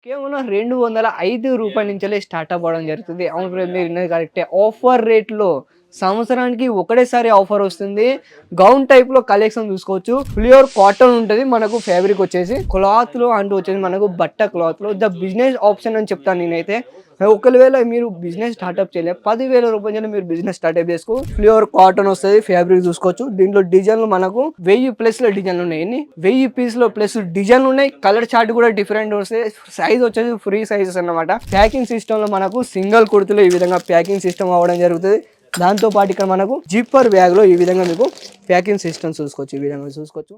కేవలం రూ. 205 నుంచెల్లే స్టార్టప్ అవ్వడం జరుగుతుంది. అవును బ్రో, మీరు విన్నది కరెక్టే. ఆఫర్ రేట్‌లో సంవత్సరానికి ఒకటేసారి ఆఫర్ వస్తుంది. గౌన్ టైప్‌లో కలెక్షన్ చూసుకోవచ్చు. ప్యూర్ కాటన్ ఉంటది. మనకు ఫ్యాబ్రిక్ వచ్చేసి క్లాత్‌లో అంటూ వచ్చేసి మనకు బట్ట క్లాత్‌లో ద బిజినెస్ ఆప్షన్ అని చెప్తాను నేనైతే. ఒకవేళ మీరు బిజినెస్ స్టార్టప్ చేయలే, రూ. 10,000 మీరు బిజినెస్ స్టార్టప్ చేసుకో. ప్యూర్ కాటన్ వస్తది. ఫ్యాబ్రిక్ చూసుకోవచ్చు. దీంట్లో డిజైన్‌లు మనకు 1000 ప్లస్‌లో డిజైన్‌లు ఉన్నాయి. ఎన్ని 1000 పీస్‌లో ప్లస్ డిజైన్‌లు ఉన్నాయి. కలర్ చార్ట్ కూడా డిఫరెంట్ వస్తాయి. సైజ్ వచ్చేసి ఫ్రీ సైజెస్ అన్నమాట. ప్యాకింగ్ సిస్టమ్‌లో మనకు సింగిల్ కుర్తులో ఈ విధంగా ప్యాకింగ్ సిస్టమ్ అవ్వడం జరుగుతది. దాంతో పాటు ఇక్కడ మనకు జిప్పర్ బ్యాగ్‌లో ఈ విధంగా మీకు ప్యాకింగ్ సిస్టమ్ చూసుకోవచ్చు. ఈ విధంగా చూసుకోవచ్చు.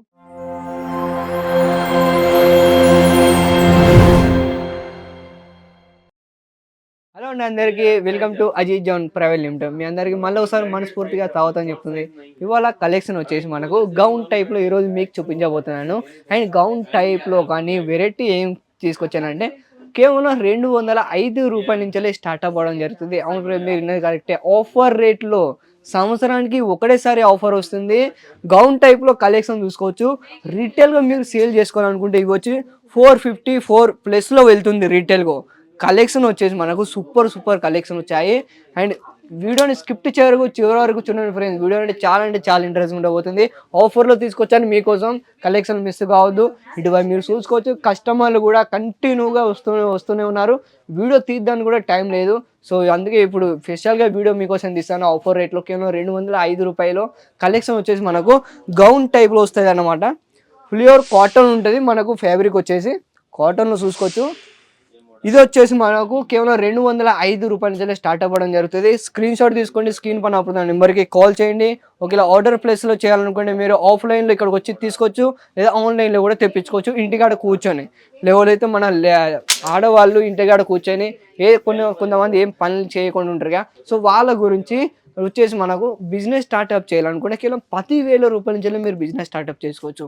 హలో అండి అందరికీ, welcome to Aziz zone private limited. మీ అందరికీ మళ్ళీ ఒకసారి మనస్ఫూర్తిగా స్వాగతం చెప్తుంది. ఇవాళ కలెక్షన్ వచ్చేసి మనకు గౌన్ టైప్లో ఈరోజు మీకు చూపించబోతున్నాను. అండ్ గౌన్ టైప్లో కానీ వెరైటీ ఏం తీసుకొచ్చానంటే కేవలం రూ. 205 నుంచెల్లే స్టార్టప్ అవ్వడం జరుగుతుంది. అవును బ్రో, మీరు విన్నది కరెక్టే. ఆఫర్ రేట్లో సంవత్సరానికి ఒకటేసారి ఆఫర్ వస్తుంది. గౌన్ టైప్లో కలెక్షన్ చూసుకోవచ్చు. రీటైల్గా మీరు సేల్ చేసుకోవాలనుకుంటే ఇవి వచ్చి 454 ప్లస్లో వెళ్తుంది రీటైల్గా. కలెక్షన్ వచ్చేసి మనకు సూపర్ సూపర్ కలెక్షన్ వచ్చాయి. అండ్ వీడియోని స్కిప్ చేయరు, చివరి వరకు చూడండి ఫ్రెండ్స్. వీడియో అంటే చాలా ఇంట్రెస్ట్ ఉండబోతుంది. ఆఫర్లో తీసుకొచ్చాను మీకోసం, కలెక్షన్ మిస్ కావద్దు. ఇటువైపు మీరు చూసుకోవచ్చు. కస్టమర్లు కూడా కంటిన్యూగా వస్తూనే ఉన్నారు. వీడియో తీద్దానికి కూడా టైం లేదు. సో అందుకే ఇప్పుడు స్పెషల్గా వీడియో మీకోసం తీస్తాను. ఆఫర్ రేట్లో కేవలం రూ. 205 కలెక్షన్ వచ్చేసి మనకు గౌన్ టైప్లో వస్తుంది అన్నమాట. ప్యూర్ కాటన్ ఉంటుంది. మనకు ఫ్యాబ్రిక్ వచ్చేసి కాటన్లో చూసుకోవచ్చు. ఇది వచ్చేసి మనకు కేవలం రూ. 205 నుంచి స్టార్ట్ అవ్వడం జరుగుతుంది. స్క్రీన్ షాట్ తీసుకోండి. స్క్రీన్ పైన అప్పుడు నెంబర్కి కాల్ చేయండి. ఒకవేళ ఆర్డర్ ప్లేస్లో చేయాలనుకుంటే మీరు ఆఫ్లైన్లో ఇక్కడికి వచ్చి తీసుకోవచ్చు, లేదా ఆన్లైన్లో కూడా తెప్పించుకోవచ్చు ఇంటికాడ కూర్చొని. లేకపోతే మన ఆడవాళ్ళు ఇంటికాడ కూర్చొని కొంతమంది ఏం పనులు చేయకుండా ఉంటారు కదా, సో వాళ్ళ గురించి వచ్చేసి మనకు బిజినెస్ స్టార్ట్అప్ చేయాలనుకుంటే కేవలం రూ. 10,000 నుంచి మీరు బిజినెస్ స్టార్ట్అప్ చేసుకోవచ్చు.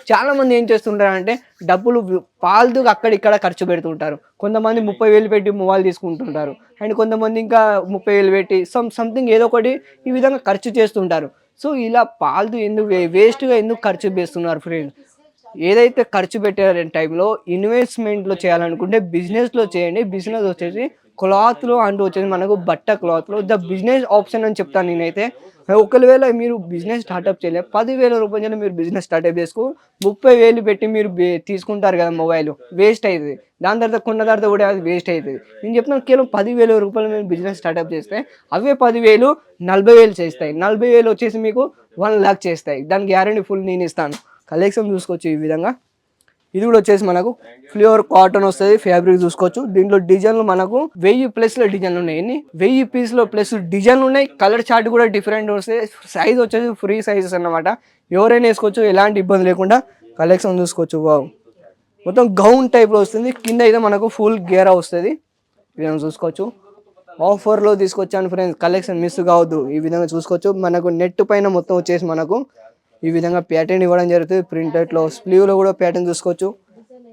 చాలామంది ఏం చేస్తుంటారంటే డబ్బులు ఫాల్తుగా అక్కడిక్కడ ఖర్చు పెడుతుంటారు. కొంతమంది 30,000 పెట్టి మొబైల్ తీసుకుంటుంటారు. అండ్ కొంతమంది ఇంకా 30,000 పెట్టి సంథింగ్ ఏదో ఒకటి ఈ విధంగా ఖర్చు చేస్తుంటారు. సో ఇలా ఫాల్తు ఎందుకు వేస్ట్‌గా ఎందుకు ఖర్చు చేస్తున్నారు ఫ్రెండ్స్. ఏదైతే ఖర్చు పెట్టే టైంలో ఇన్వెస్ట్మెంట్లో చేయాలనుకుంటే బిజినెస్లో చేయండి. బిజినెస్ వచ్చేసి క్లాత్‌లో అంటూ వచ్చేసి మనకు బట్ట క్లాత్‌లో ద బిజినెస్ ఆప్షన్ అని చెప్తాను నేనైతే. ఒకవేళ మీరు బిజినెస్ స్టార్ట్అప్ చేయలే, రూ. 10,000 మీరు బిజినెస్ స్టార్ట్అప్ చేసుకో. 30,000 పెట్టి మీరు తీసుకుంటారు కదా మొబైల్, వేస్ట్ అవుతుంది. దాని తర్వాత కొన్న తర్వాత కూడా అది వేస్ట్ అవుతుంది. నేను చెప్తున్నాను కేవలం రూ. 10,000 మీరు బిజినెస్ స్టార్ట్అప్ చేస్తే అవే 10,000 40,000 చేస్తాయి. 40,000 వచ్చేసి మీకు 1,00,000 చేస్తాయి. దాని గ్యారెంటీ ఫుల్ నేను ఇస్తాను. కలెక్షన్ చూసుకోవచ్చు ఈ విధంగా. ఇది కూడా వచ్చేసి మనకు ప్యూర్ కాటన్ వస్తుంది. ఫ్యాబ్రిక్ చూసుకోవచ్చు. దీంట్లో డిజైన్లు మనకు 1000 ప్లస్లో డిజైన్లు ఉన్నాయి. ఎన్ని 1000 పీస్లో ప్లస్ డిజైన్లు ఉన్నాయి. కలర్ చార్ట్ కూడా డిఫరెంట్ వస్తాయి. సైజ్ వచ్చేసి ఫ్రీ సైజెస్ అన్నమాట. ఎవరైనా వేసుకోవచ్చు, ఎలాంటి ఇబ్బంది లేకుండా. కలెక్షన్ చూసుకోవచ్చు. వావ్, మొత్తం గౌన్ టైప్లో వస్తుంది. కింద అయితే మనకు ఫుల్ గేరా వస్తుంది. ఈ విధంగా చూసుకోవచ్చు. ఆఫర్లో తీసుకొచ్చాను ఫ్రెండ్స్, కలెక్షన్ మిస్ కావద్దు. ఈ విధంగా చూసుకోవచ్చు. మనకు నెట్ పైన మొత్తం వచ్చేసి మనకు ఈ విధంగా ప్యాటర్న్ ఇవ్వడం జరుగుతుంది. ప్రింటెడ్లో స్లీవ్లో కూడా ప్యాటర్న్ చూసుకోవచ్చు.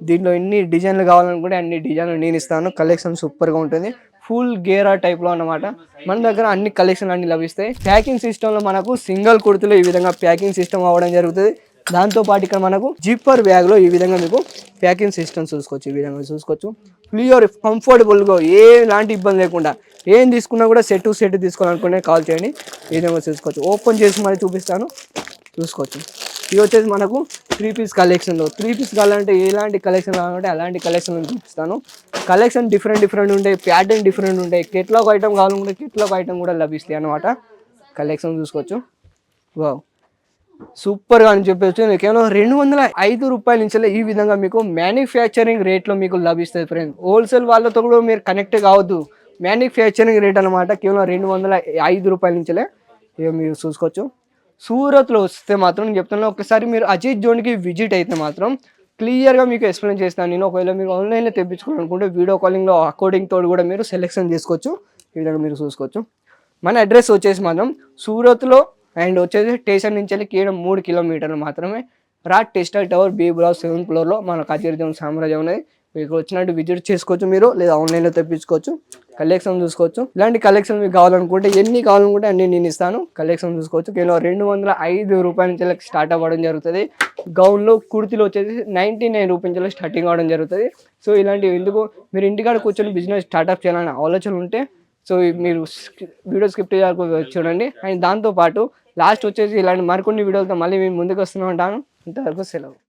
దీంట్లో ఎన్ని డిజైన్లు కావాలనుకుంటే అన్ని డిజైన్లు నేను ఇస్తాను. కలెక్షన్ సూపర్గా ఉంటుంది. ఫుల్ గేరా టైప్లో అన్నమాట. మన దగ్గర అన్ని కలెక్షన్ అన్ని లభిస్తాయి. ప్యాకింగ్ సిస్టంలో మనకు సింగిల్ కుర్తులో ఈ విధంగా ప్యాకింగ్ సిస్టమ్ అవ్వడం జరుగుతుంది. దాంతో పాటు ఇక్కడ మనకు జిప్పర్ బ్యాగ్లో ఈ విధంగా మీకు ప్యాకింగ్ సిస్టమ్ చూసుకోవచ్చు. ఈ విధంగా చూసుకోవచ్చు. ప్యూర్ కంఫర్టబుల్గా ఎలాంటి ఇబ్బంది లేకుండా ఏం తీసుకున్నా కూడా సెట్ తీసుకోవాలనుకునే కాల్ చేయండి. ఈ విధంగా చూసుకోవచ్చు. ఓపెన్ చేసి మరి చూపిస్తాను, చూసుకోవచ్చు. ఇది వచ్చేసి మనకు 3 పీస్ కలెక్షన్లో 3 పీస్ కావాలంటే ఎలాంటి కలెక్షన్ కావాలంటే అలాంటి కలెక్షన్ చూపిస్తాను. కలెక్షన్ డిఫరెంట్ ఉంటాయి. ప్యాటర్న్ డిఫరెంట్ ఉంటాయి. కెట్లాగ్ ఐటమ్ కావాలనుకుంటే కెట్లాగ్ ఐటమ్ కూడా లభిస్తాయి అన్నమాట. కలెక్షన్ చూసుకోవచ్చు. వావ్, సూపర్గా అని చెప్పచ్చు. కేవలం రూ. 205 నుంచి ఈ విధంగా మీకు మ్యానుఫ్యాక్చరింగ్ రేట్లో మీకు లభిస్తుంది ఫ్రెండ్స్. హోల్సేల్ వాళ్ళతో కూడా మీరు కనెక్ట్ కావద్దు. మ్యానుఫ్యాక్చరింగ్ రేట్ అనమాట. కేవలం రూ. 205 నుంచే ఇక మీరు చూసుకోవచ్చు. సూరత్లో వస్తే మాత్రం నేను చెప్తున్నాను, ఒకసారి మీరు అజీజ్ జోన్కి విజిట్ అయితే మాత్రం క్లియర్గా మీకు ఎక్స్ప్లెయిన్ చేస్తాను నేను. ఒకవేళ మీరు ఆన్లైన్లో తెప్పించుకోవాలనుకుంటే వీడియో కాలింగ్లో అకార్డింగ్ తోడు కూడా మీరు సెలెక్షన్ చేసుకోవచ్చు. ఈ విధంగా మీరు చూసుకోవచ్చు. మన అడ్రస్ వచ్చేసి మాత్రం సూరత్లో అండ్ వచ్చేసి స్టేషన్ నుంచి వెళ్ళి కేవలం 3 కిలోమీటర్లు మాత్రమే. Textile tower B block 7th ఫ్లోర్లో మన అజీజ్ జోన్ సామ్రాజ్యం ఉన్నది. ఇక్కడ వచ్చినట్టు విజిట్ చేసుకోవచ్చు మీరు, లేదా ఆన్లైన్లో తెప్పించుకోవచ్చు. కలెక్షన్ చూసుకోవచ్చు. ఇలాంటి కలెక్షన్ మీకు కావాలనుకుంటే ఎన్ని కావాలనుకుంటే అన్ని నేను ఇస్తాను. కలెక్షన్ చూసుకోవచ్చు. కేవలం 205 రూపాయల నుంచి స్టార్ట్ అవ్వడం జరుగుతుంది. గౌన్లో కుర్తీలు వచ్చేసి 99 రూపాయల నుంచి స్టార్టింగ్ అవ్వడం జరుగుతుంది. సో ఇలాంటివి ఎందుకు మీరు ఇంటికాడ కూర్చొని బిజినెస్ స్టార్ట్అప్ చేయాలనే ఆలోచన ఉంటే సో మీరు వీడియో స్కిప్ చేయకుండా చూడండి. అండ్ దాంతోపాటు లాస్ట్ వచ్చేసి ఇలాంటి మరికొన్ని వీడియోలతో మళ్ళీ మేము ముందుకు వస్తూనే ఉంటాను. ఇంతవరకు సెలవు.